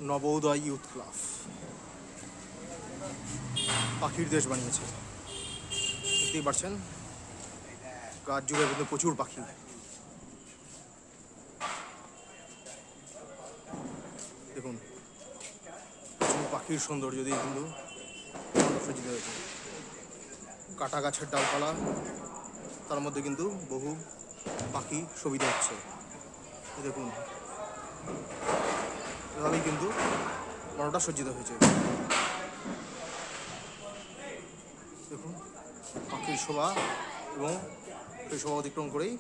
Navodaya youth club পাখির দেশ বানিয়েছে। দেখতেই পাচ্ছেন গাছ জুড়ে কিন্তু প্রচুর পাখি। দেখুন পাখির সৌন্দর্য দিয়ে কিন্তু সজ্জিত হয়েছে। কাটা গাছের ডালপালা, তার মধ্যে কিন্তু বহু পাখি সুবিধা হচ্ছে। দেখুন এভাবেই কিন্তু মনটা সজ্জিত হয়েছে। দেখুন পাখির শোভা, এবং সেই শোভা অতিক্রম করেই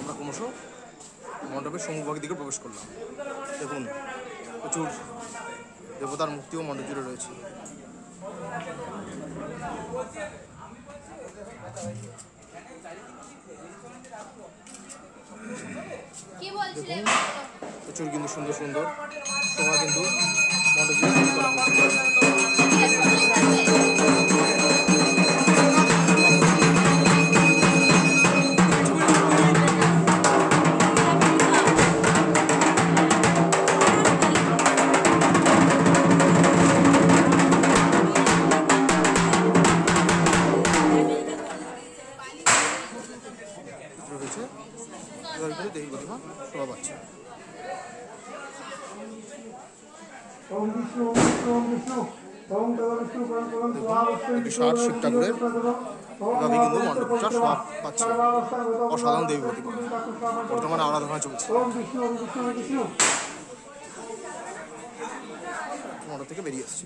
আমরা ক্রমশ মণ্ডপের সম্মুখভাগের দিকে প্রবেশ করলাম। দেখুন প্রচুর দেবতার মূর্তিও মণ্ডপ জুড়ে রয়েছে। প্রচুর কিন্তু সুন্দর সুন্দর শোভা কিন্তু মণ্ডপ জুড়ে করা হয়েছে। দেবী প্রতিমা শোভা পাচ্ছে। একটি ষাট শিব ঠাকুরের এভাবে কিন্তু মণ্ডপটা শোভা পাচ্ছে। অসাধারণ দেবী প্রতিমা বর্তমানে আরাধনা চলছে। মণ্ডপ থেকে বেরিয়ে আসছে।